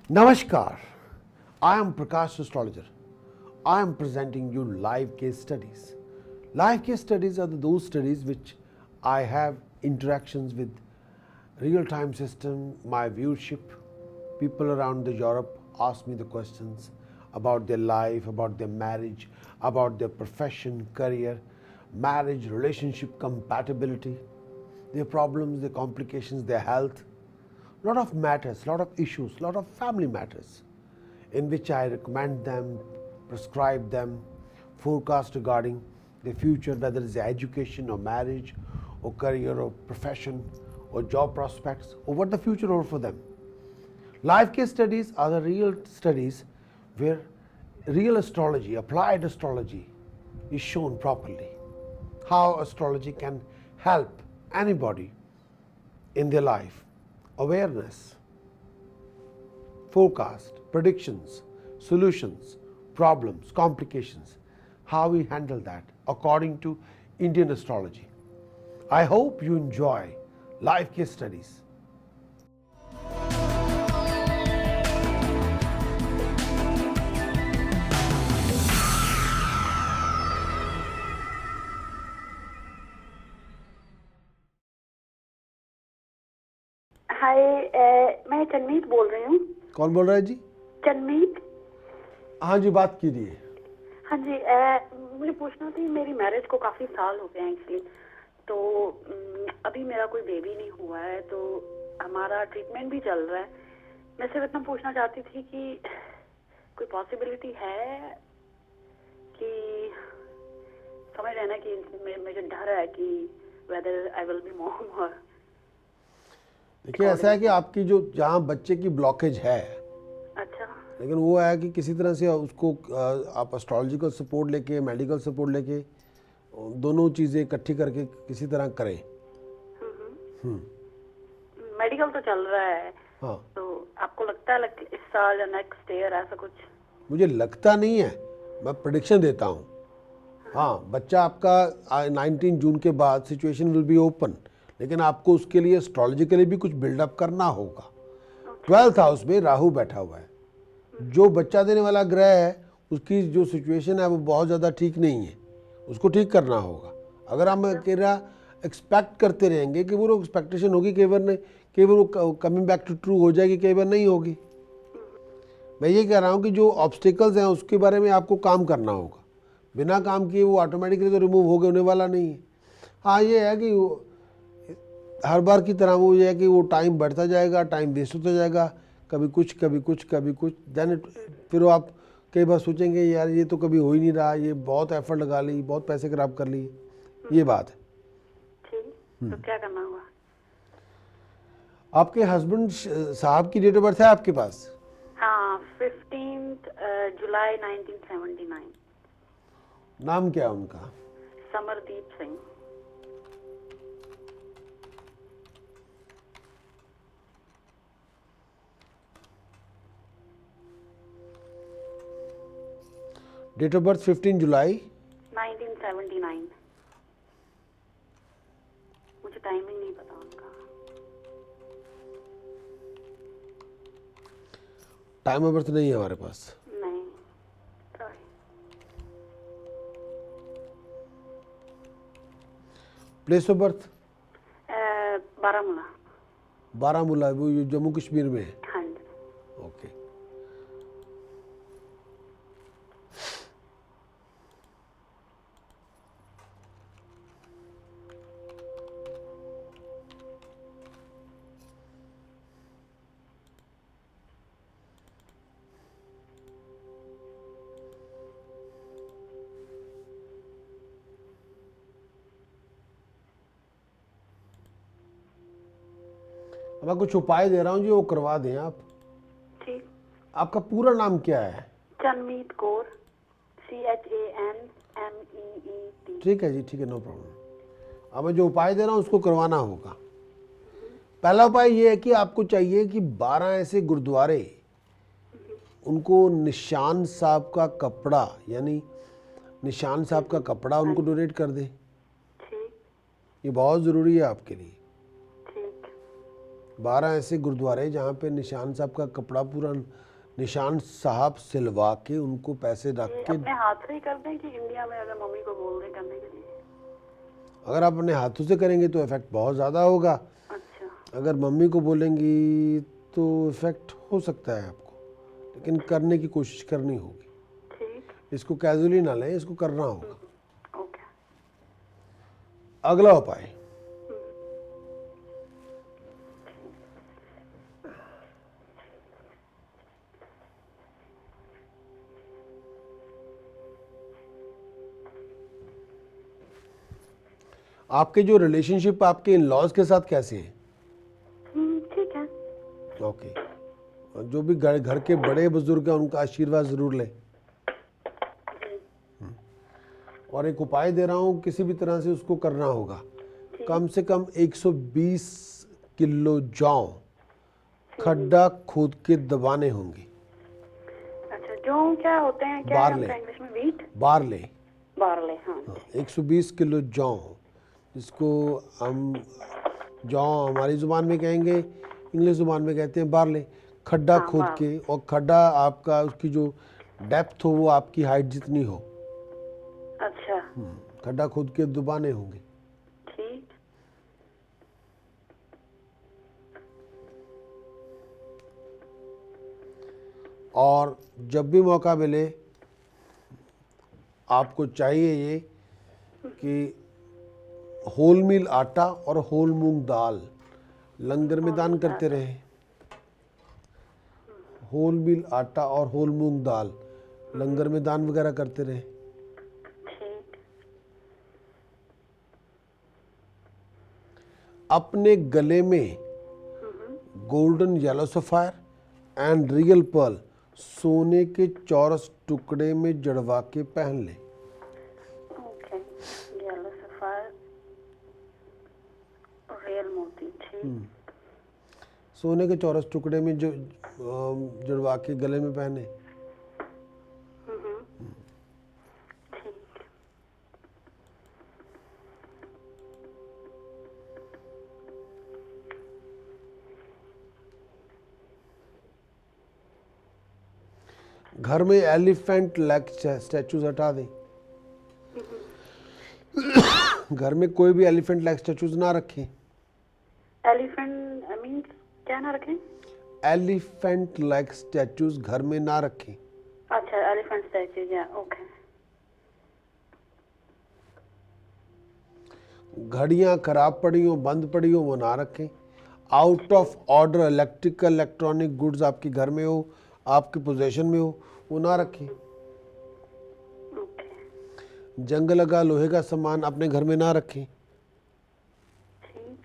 Namaskar, I am Prakash Astrologer. I am presenting you live case studies. Live case studies are those studies which I have interactions with real-time system, my viewership. People around the Europe ask me the questions about their life, about their marriage, about their profession, career, marriage, relationship compatibility, their problems, their complications, their health. Lot of matters, lot of issues, lot of family matters in which I recommend them, prescribe them, forecast regarding their future, whether it's education or marriage or career or profession or job prospects or what the future holds for them. Live case studies are the real studies where real astrology, applied astrology is shown properly. How astrology can help anybody in their life. Awareness, forecast, predictions, solutions, problems, complications, how we handle that according to Indian astrology. I hope you enjoy live case studies. हाय मैं चन्मीत बोल रही हूँ। कौन बोल रहा है जी? चन्मीत। हाँ जी, बात कीजिए। हाँ जी, मुझे पूछना थी, मेरी मैरिज को काफ़ी साल हो गए हैं एक्चुअली, तो अभी मेरा कोई बेबी नहीं हुआ है, तो हमारा ट्रीटमेंट भी चल रहा है। मैं सिर्फ इतना पूछना चाहती थी कि कोई पॉसिबिलिटी है कि समझ रहे ना कि मुझे डर है कि whether I will be mom और देखिए, ऐसा है कि आपकी जो जहाँ बच्चे की ब्लॉकेज है, अच्छा, लेकिन वो है कि किसी तरह से उसको आप एस्ट्रोलॉजिकल सपोर्ट लेके, मेडिकल सपोर्ट लेके, दोनों चीज़ें इकट्ठी करके किसी तरह करें। मेडिकल तो चल रहा है। हाँ, तो आपको लगता है इस साल या नेक्स्ट ईयर ऐसा कुछ? मुझे लगता नहीं है, मैं प्रेडिक्शन देता हूँ। हाँ, बच्चा आपका 19 जून के बाद सिचुएशन विल बी ओपन, लेकिन आपको उसके लिए एस्ट्रोलॉजिकली भी कुछ बिल्डअप करना होगा। 12th हाउस में राहु बैठा हुआ है, जो बच्चा देने वाला ग्रह है उसकी जो सिचुएशन है वो बहुत ज़्यादा ठीक नहीं है, उसको ठीक करना होगा। अगर हम एक्सपेक्ट करते रहेंगे कि वो एक्सपेक्टेशन होगी, कई बार वो कमिंग बैक टू ट्रू हो जाएगी, कई बार नहीं होगी। मैं ये कह रहा हूँ कि जो ऑब्स्टिकल्स हैं उसके बारे में आपको काम करना होगा। बिना काम किए वो ऑटोमेटिकली तो रिमूव हो गए होने वाला नहीं है। हाँ, ये है कि हर बार की तरह वो ये है कि वो टाइम बढ़ता जाएगा, टाइम वेस्ट होता जाएगा, कभी कुछ कभी कुछ कभी कुछ, देन फिर वो आप कई बार सोचेंगे यार ये तो कभी हो ही नहीं रहा, ये बहुत एफर्ट लगा ली, बहुत पैसे खराब कर लिए, ये बात है। ठीक, तो क्या करना होगा? आपके हस्बैंड साहब की डेट ऑफ बर्थ है आपके पास? हाँ, 15 जुलाई 1979। नाम क्या है उनका? Samardeep Singh. Date of birth 15 जुलाई 1979। मुझे टाइमिंग नहीं पता उनका। टाइम ऑफ बर्थ नहीं है हमारे पास। नहीं, sorry. Place of birth? Baramulla. Baramulla, वो जम्मू कश्मीर में है। हाँ जी। ओके। अब मैं कुछ उपाय दे रहा हूँ जी, वो करवा दें आप। ठीक। आपका पूरा नाम क्या है? चन्मीत कौर, CHANMEET। ठीक है जी, ठीक है, नो प्रॉब्लम। अब मैं जो उपाय दे रहा हूँ उसको करवाना होगा। पहला उपाय ये है कि आपको चाहिए कि 12 ऐसे गुरुद्वारे, उनको निशान साहब का कपड़ा, यानी निशान साहब का कपड़ा उनको डोनेट कर दें। ठीक। ये बहुत ज़रूरी है आपके लिए। ठीक। 12 ऐसे गुरुद्वारे जहाँ पे निशान साहब का कपड़ा पूरा निशान साहब सिलवा के उनको पैसे रख ये के, अपने हाथ से ही कर दें कि इंडिया में अगर मम्मी को बोल दें करने के लिए? अगर आप अपने हाथों से करेंगे तो इफेक्ट बहुत ज़्यादा होगा, अच्छा। अगर मम्मी को बोलेंगी तो इफेक्ट हो सकता है आपको, लेकिन करने की कोशिश करनी होगी। ठीक। इसको कैजुअली ना लें, इसको करना होगा। ओके। अगला उपाय, आपके जो रिलेशनशिप आपके इन लॉज के साथ कैसे हैं? ठीक है। ओके। जो भी घर के बड़े बुजुर्ग हैं उनका आशीर्वाद ज़रूर लें। और एक उपाय दे रहा हूँ, किसी भी तरह से उसको करना होगा। कम से कम 120 किलो जौ खड्डा खोद के दबाने होंगे। अच्छा, जो क्या होते हैं, क्या है बारले। आपका इंग्लिश में? वीट? बारले। बारले, हाँ। 120 किलो जौ, जिसको हम जौ हमारी ज़ुबान में कहेंगे, इंग्लिश ज़ुबान में कहते हैं बारले। खड्डा हाँ, खोद बारले। के, और खड्डा आपका उसकी जो डेप्थ हो वो आपकी हाइट जितनी हो, अच्छा। खड्डा खोद के दबाने होंगे। ठीक। और जब भी मौका मिले आपको चाहिए ये कि होल मील आटा और होल मूंग दाल लंगर में दान करते रहे। होल मील आटा और होल मूंग दाल लंगर में दान वगैरह करते रहे। ठीक। अपने गले में golden yellow sapphire and real Perl सोने के चौरस टुकड़े में जड़वा के पहन ले। ओके। येलो सफायर, रियल मोती। ठीक। सोने के चौरस टुकड़े में जो जड़वा के गले में पहने। ठीक। घर में एलिफेंट लेग स्टैचूज हटा दें। घर में कोई भी एलिफेंट लेग स्टैचूज ना रखें। एलिफेंट मीन्स क्या ना रखें? एलिफेंट लेग स्टैचूज घर में ना रखें। अच्छा, एलिफेंट स्टैचू, या ओके। घड़ियां खराब पड़ी हो, बंद पड़ी हो, वो ना रखें। Out of order electrical electronic goods आपके घर में हो, आपके पोजेशन में हो, वो ना रखें। ओके। जंग लगा लोहे का सामान अपने घर में ना रखें। ठीक।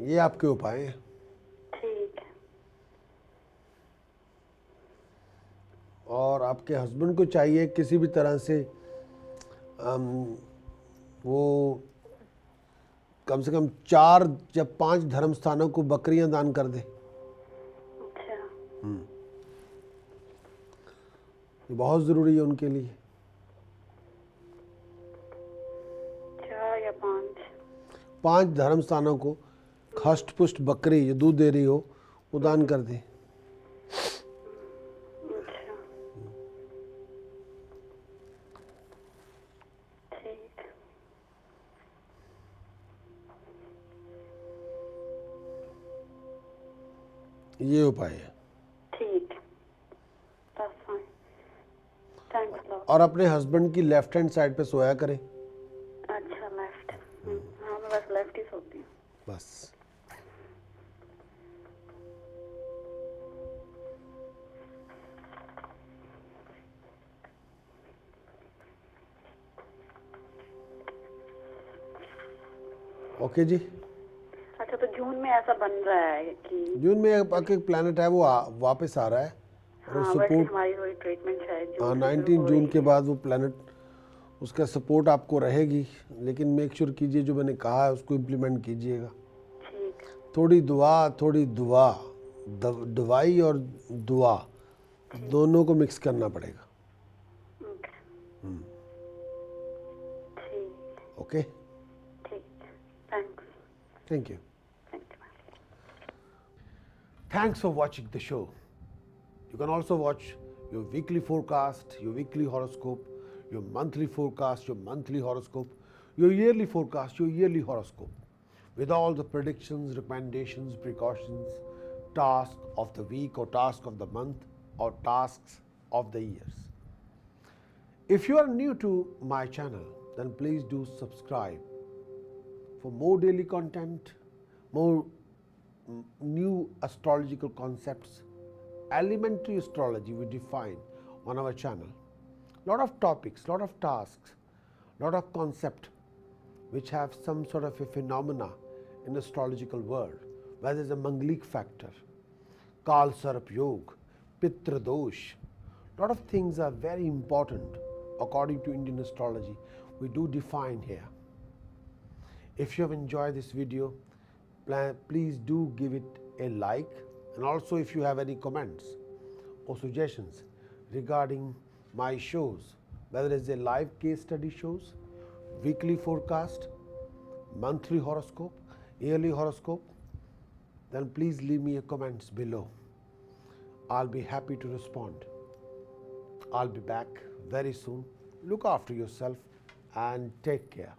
ये आपके उपाय हैं। ठीक है। और आपके हस्बैंड को चाहिए किसी भी तरह से वो कम से कम 4 या 5 धर्म स्थानों को बकरियां दान कर दे। अच्छा। ये बहुत ज़रूरी है उनके लिए। 4 या 5? 5 धर्म स्थानों को हष्ट पुष्ट बकरी जो दूध दे रही हो वो दान कर दे। अच्छा। ठीक। ये उपाय है। ठीक। That's fine. Thanks a lot. और अपने हस्बैंड की लेफ्ट हैंड साइड पे सोया करें अच्छा, लेफ्ट। हाँ, मैं बस लेफ्ट ही सोती हूँ। बस। ओके जी। अच्छा, तो जून में ऐसा बन रहा है कि जून में एक प्लैनेट है वो वापस आ रहा है और हाँ, वो वैसे सपोर्ट, हमारी वही ट्रीटमेंट है जून से 19 शुरू हो जून रही के है। बाद वो प्लैनेट, उसका सपोर्ट आपको रहेगी, लेकिन मेक श्योर कीजिए जो मैंने कहा है उसको इम्प्लीमेंट कीजिएगा। ठीक। थोड़ी दुआ दवाई और दुआ दोनों को मिक्स करना पड़ेगा. ओके. ठीक. Okay? ठीक. Thanks. Thank you. Thank you. Thanks for watching the show. You can also watch your weekly forecast, your weekly horoscope, your monthly forecast, your monthly horoscope, your yearly forecast, your yearly horoscope, with all the predictions, recommendations, precautions, tasks of the week or task of the month or tasks of the years. If you are new to my channel, then please do subscribe for more daily content, more new astrological concepts, elementary astrology we define on our channel. Lot of topics, lot of tasks, lot of concept which have some sort of a phenomena in astrological world, whether it's a Manglik factor, Kal Sarp Yog, Pitra Dosh. Lot of things are very important according to Indian astrology. We do define here. If you have enjoyed this video, please do give it a like, and also if you have any comments or suggestions regarding my shows, whether it's a live case study shows, weekly forecast, monthly horoscope, yearly horoscope, then please leave me a comments below. I'll be happy to respond. I'll be back very soon. Look after yourself and take care.